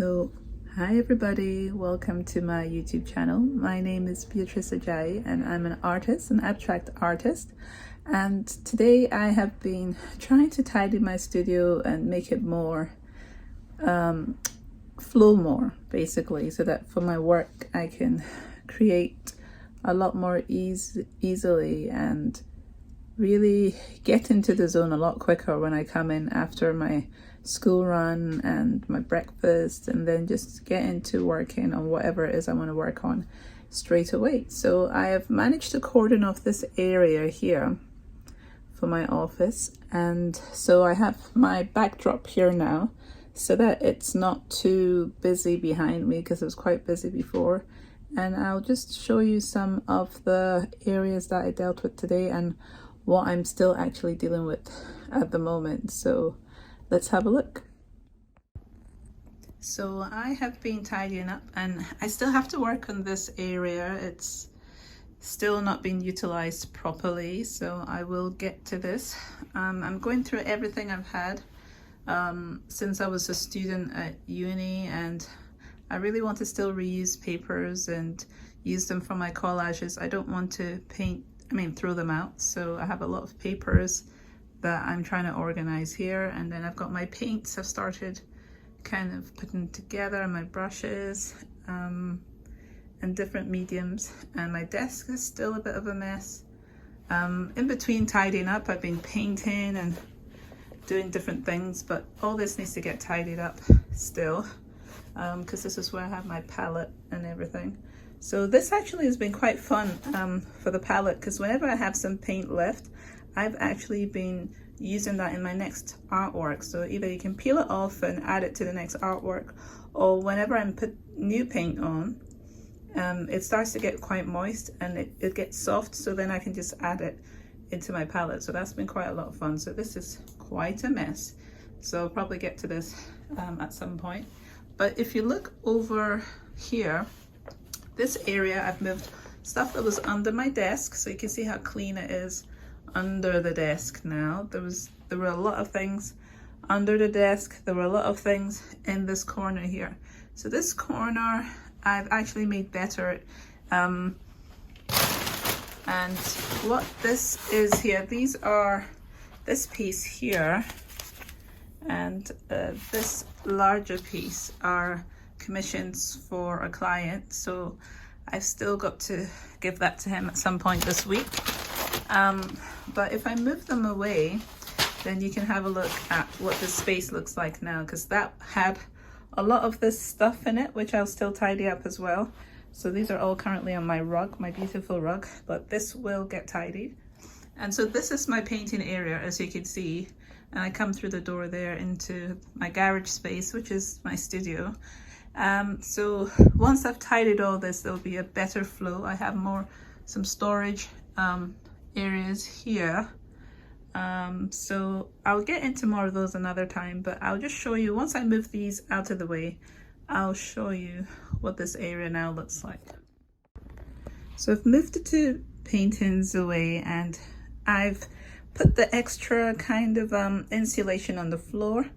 So, hi everybody, welcome to my YouTube channel. My name is Beatrice Ajayi and I'm an artist, an abstract artist. And today I have been trying to tidy my studio and make it more, flow more basically, so that for my work I can create a lot more easily and really get into the zone a lot quicker when I come in after my school run and my breakfast, and then just get into working on whatever it is I want to work on straight away. So I have managed to cordon off this area here for my office, and so I have my backdrop here now so that it's not too busy behind me, because it was quite busy before. And I'll just show you some of the areas that I dealt with today and what I'm still actually dealing with at the moment. So let's have a look. So I have been tidying up and I still have to work on this area. It's still not being utilized properly, so I will get to this. I'm going through everything I've had since I was a student at uni, and I really want to still reuse papers and use them for my collages. I don't want to throw them out. So I have a lot of papers that I'm trying to organize here, and then I've got my paints I've started kind of putting together, my brushes and different mediums, and my desk is still a bit of a mess. In between tidying up, I've been painting and doing different things, but all this needs to get tidied up still, because this is where I have my palette and everything. So this actually has been quite fun for the palette, because whenever I have some paint left, I've actually been using that in my next artwork. So either you can peel it off and add it to the next artwork, or whenever I put new paint on, it starts to get quite moist and it gets soft, so then I can just add it into my palette. So that's been quite a lot of fun. So this is quite a mess, so I'll probably get to this at some point. But if you look over here, this area, I've moved stuff that was under my desk, so you can see how clean it is under the desk now. There were a lot of things under the desk. There were a lot of things in this corner here. So this corner I've actually made better. And what this is here, these are this piece here and this larger piece are commissions for a client, so I've still got to give that to him at some point this week. But if I move them away, then you can have a look at what the space looks like now, because that had a lot of this stuff in it, which I'll still tidy up as well. So these are all currently on my rug, my beautiful rug, but this will get tidied. And so this is my painting area, as you can see, and I come through the door there into my garage space, which is my studio. So once I've tidied all this, there'll be a better flow. I have some storage areas here. So I'll get into more of those another time, but I'll just show you, once I move these out of the way, I'll show you what this area now looks like. So I've moved the two paintings away, and I've put the extra kind of insulation on the floor,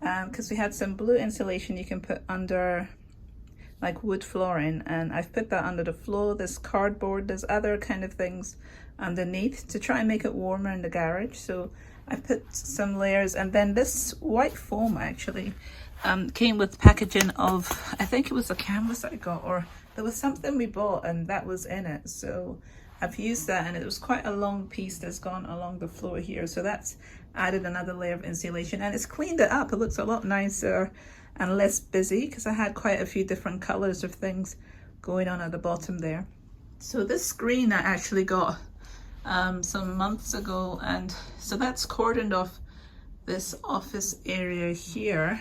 because we had some blue insulation you can put under like wood flooring, and I've put that under the floor. There's cardboard, there's other kind of things underneath to try and make it warmer in the garage. So I put some layers, and then this white foam actually came with packaging of, I think it was a canvas I got, or there was something we bought and that was in it. So I've used that, and it was quite a long piece that's gone along the floor here. So that's added another layer of insulation, and it's cleaned it up. It looks a lot nicer and less busy, because I had quite a few different colors of things going on at the bottom there. So this screen I actually got some months ago, and so that's cordoned off this office area here.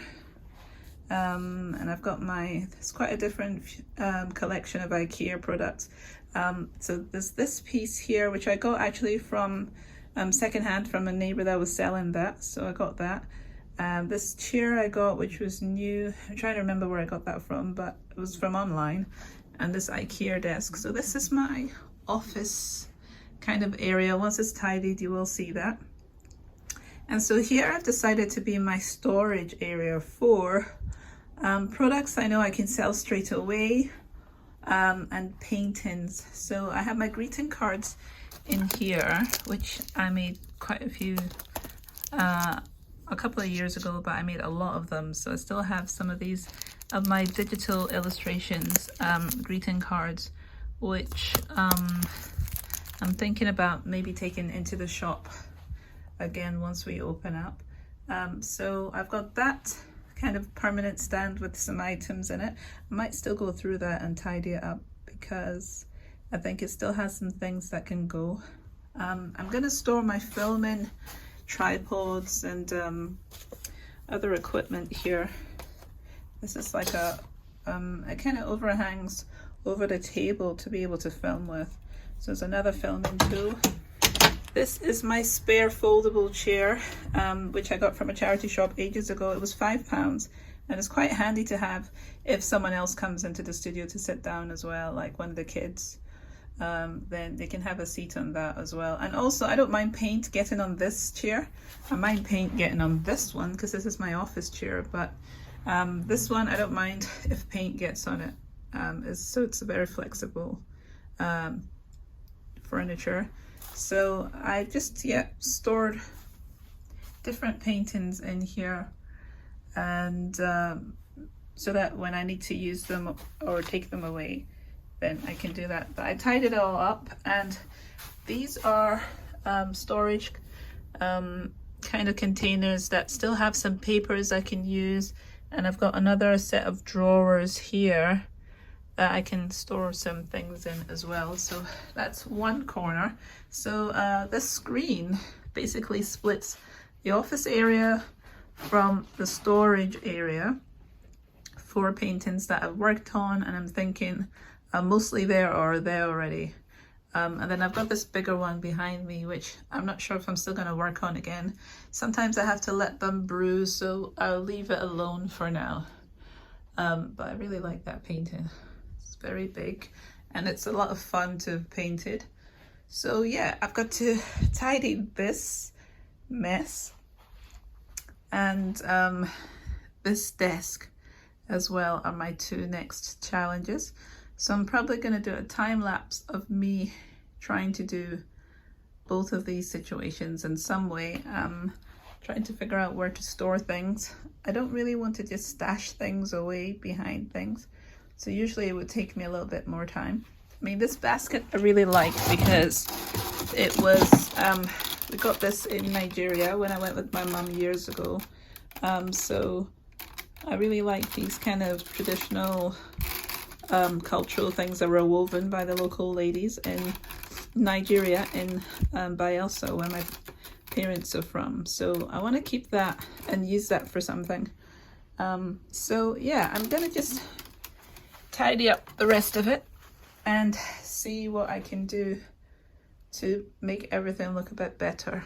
And I've got it's quite a different collection of IKEA products. So there's this piece here, which I got actually from secondhand from a neighbor that was selling that, so I got that. This chair I got, which was new. I'm trying to remember where I got that from, but it was from online. And this IKEA desk. So this is my office kind of area. Once it's tidied, you will see that. And so here I've decided to be my storage area for Products I know I can sell straight away, and paintings. So I have my greeting cards in here, which I made quite a few a couple of years ago, but I made a lot of them. So I still have some of these of my digital illustrations, greeting cards, which I'm thinking about maybe taking into the shop again once we open up. So I've got that kind of permanent stand with some items in it. I might still go through that and tidy it up because I think it still has some things that can go. I'm gonna store my filming tripods and other equipment here. This is like it kind of overhangs over the table to be able to film with. So it's another filming tool. This is my spare foldable chair, which I got from a charity shop ages ago. It was £5, and it's quite handy to have if someone else comes into the studio to sit down as well, like one of the kids. Then they can have a seat on that as well. And also, I don't mind paint getting on this chair. I mind paint getting on this one because this is my office chair, but this one I don't mind if paint gets on it. So it's a very flexible furniture. So I just stored different paintings in here, and so that when I need to use them or take them away, then I can do that. But I tied it all up, and these are storage kind of containers that still have some papers I can use, and I've got another set of drawers here that I can store some things in as well. So that's one corner. So this screen basically splits the office area from the storage area for paintings that I've worked on and I'm thinking mostly there or there already. And then I've got this bigger one behind me, which I'm not sure if I'm still going to work on again. Sometimes I have to let them bruise, so I'll leave it alone for now. But I really like that painting. It's very big and it's a lot of fun to have painted. So yeah, I've got to tidy this mess and this desk as well are my two next challenges. So I'm probably going to do a time lapse of me trying to do both of these situations in some way. Trying to figure out where to store things. I don't really want to just stash things away behind things. So usually it would take me a little bit more time. I mean, this basket I really like because it was, we got this in Nigeria when I went with my mum years ago. So I really like these kind of traditional cultural things that were woven by the local ladies in Nigeria, in Bayelsa, where my parents are from. So I want to keep that and use that for something. So yeah, I'm gonna just tidy up the rest of it and see what I can do to make everything look a bit better.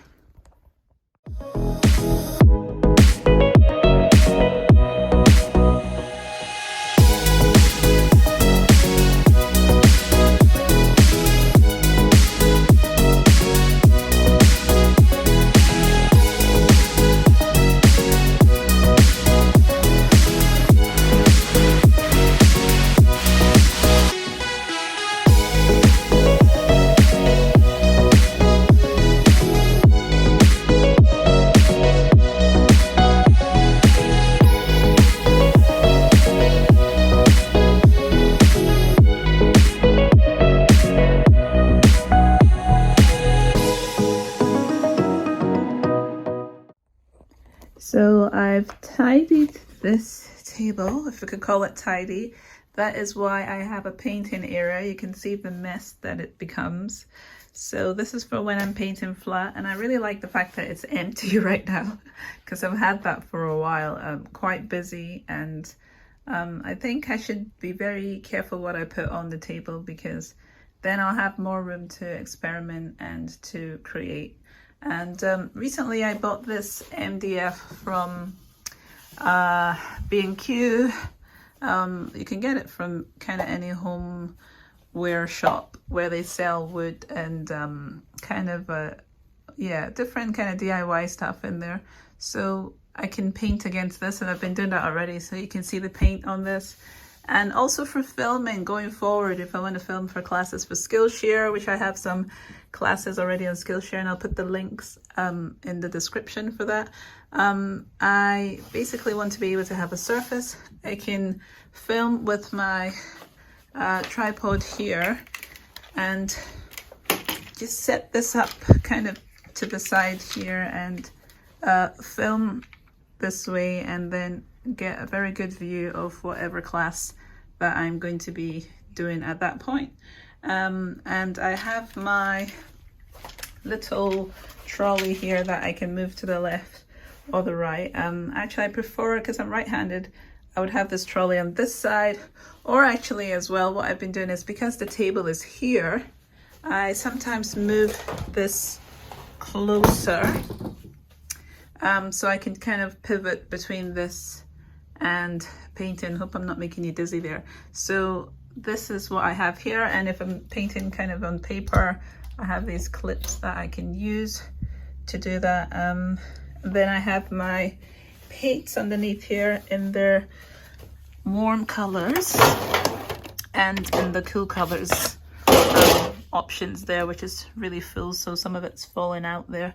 So I've tidied this table, if we could call it tidy. That is why I have a painting area. You can see the mess that it becomes. So this is for when I'm painting flat, and I really like the fact that it's empty right now because I've had that for a while. I'm quite busy, and I think I should be very careful what I put on the table because then I'll have more room to experiment and to create. And recently I bought this MDF from B&Q. You can get it from kind of any homeware shop where they sell wood and kind of different kind of DIY stuff in there. So I can paint against this, and I've been doing that already, so you can see the paint on this. And also for filming going forward, if I want to film for classes for Skillshare, which I have some classes already on Skillshare, and I'll put the links in the description for that. I basically want to be able to have a surface I can film with my tripod here, and just set this up kind of to the side here and film this way, and then get a very good view of whatever class that I'm going to be doing at that point. And I have my little trolley here that I can move to the left or the right. Actually I prefer, because I'm right-handed, I would have this trolley on this side, or actually as well what I've been doing is, because the table is here, I sometimes move this closer, so I can kind of pivot between this and painting. Hope I'm not making you dizzy there. So this is what I have here, and if I'm painting kind of on paper, I have these clips that I can use to do that. Then I have my paints underneath here in their warm colors and in the cool colors options there, which is really full, so some of it's falling out there.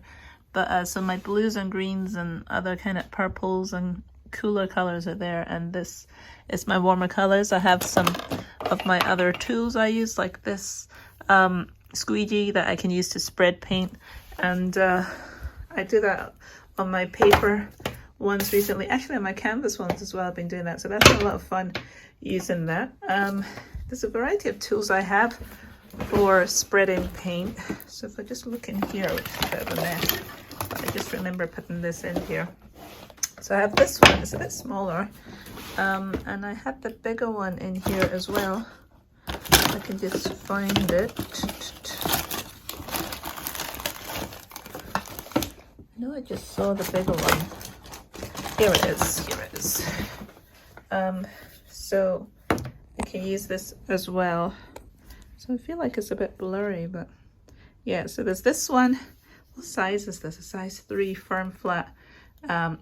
But so my blues and greens and other kind of purples and cooler colors are there, and this is my warmer colors. I have some of my other tools I use, like this squeegee that I can use to spread paint, and I do that on my paper ones recently, actually on my canvas ones as well. I've been doing that, so that's been a lot of fun using that. There's a variety of tools I have for spreading paint. So if I just look in here, which is a bit of a mess, but I just remember putting this in here. So I have this one, it's a bit smaller, and I had the bigger one in here as well. I can just find it. I know I just saw the bigger one. Here it is, here it is. So I can use this as well. So I feel like it's a bit blurry, but yeah, so there's this one. What size is this? A size 3 firm flat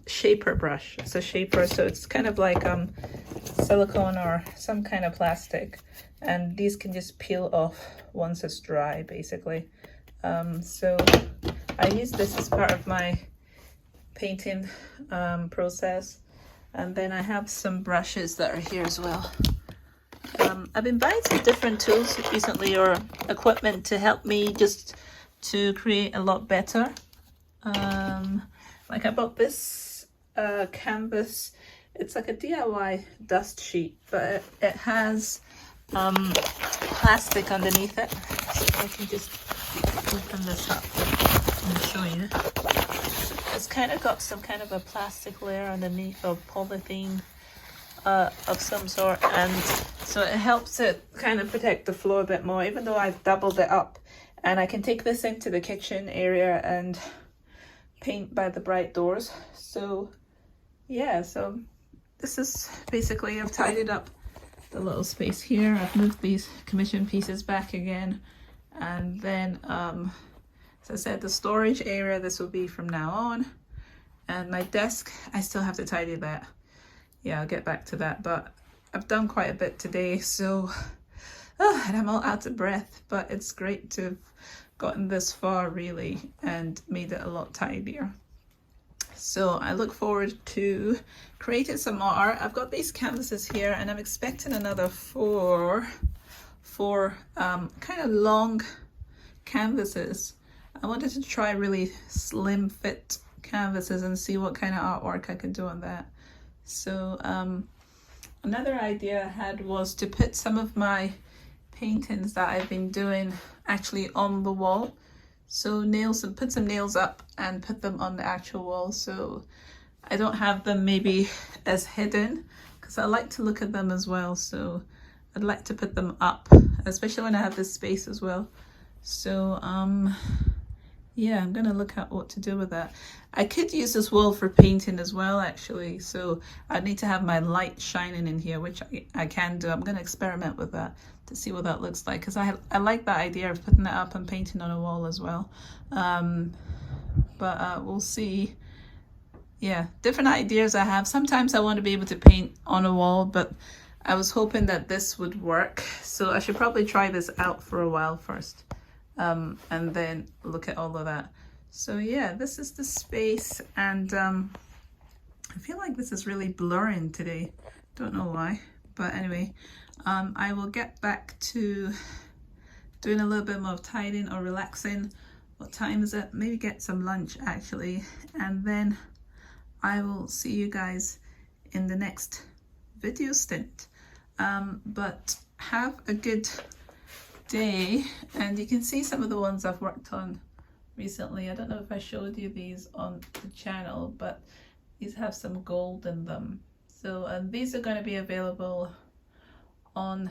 shaper brush. It's a shaper, so it's kind of like silicone or some kind of plastic, and these can just peel off once it's dry, basically. So I use this as part of my painting process. And then I have some brushes that are here as well. I've been buying some different tools recently, or equipment, to help me just to create a lot better. Like I bought this canvas. It's like a DIY dust sheet, but it has plastic underneath it. So if I can just open this up and show you. It's kind of got some kind of a plastic layer underneath, of polythene of some sort, and so it helps it kind of protect the floor a bit more, even though I've doubled it up. And I can take this into the kitchen area and paint by the bright doors. So yeah, so this is basically, I've tidied up the little space here. I've moved these commission pieces back again, and then as I said, the storage area, this will be from now on. And my desk, I still have to tidy that. Yeah, I'll get back to that, but I've done quite a bit today, so and I'm all out of breath, but it's great to have gotten this far really and made it a lot tidier. So I look forward to creating some more art. I've got these canvases here, and I'm expecting another four kind of long canvases. I wanted to try really slim fit canvases and see what kind of artwork I could do on that. So another idea I had was to put some of my paintings that I've been doing actually on the wall. So nails, and put some nails up and put them on the actual wall, so I don't have them maybe as hidden, because I like to look at them as well. So I'd like to put them up, especially when I have this space as well. So yeah, I'm gonna look at what to do with that. I could use this wall for painting as well, actually, so I need to have my light shining in here, which I can do. I'm gonna experiment with that to see what that looks like, because I like that idea of putting it up and painting on a wall as well. But we'll see yeah, different ideas I have. Sometimes I want to be able to paint on a wall, but I was hoping that this would work. So I should probably try this out for a while first, and then look at all of that. So yeah, this is the space, and I feel like this is really blurring today. Don't know why, but anyway, I will get back to doing a little bit more tidying or relaxing. What time is it? Maybe get some lunch actually, and then I will see you guys in the next video stint. But have a good day, and you can see some of the ones I've worked on recently. I don't know if I showed you these on the channel, but these have some gold in them. So, and these are going to be available on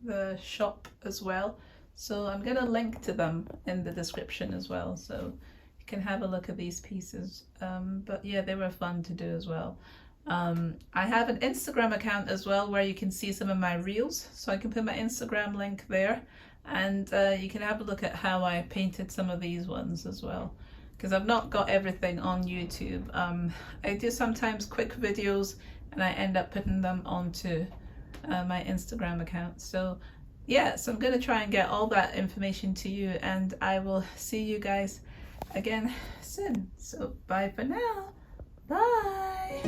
the shop as well. So I'm going to link to them in the description as well, so you can have a look at these pieces. But yeah, they were fun to do as well. I have an Instagram account as well where you can see some of my reels, so I can put my Instagram link there, and you can have a look at how I painted some of these ones as well, because I've not got everything on YouTube. I do sometimes quick videos and I end up putting them onto my Instagram account. So yeah, so I'm going to try and get all that information to you, and I will see you guys again soon. So bye for now. Bye.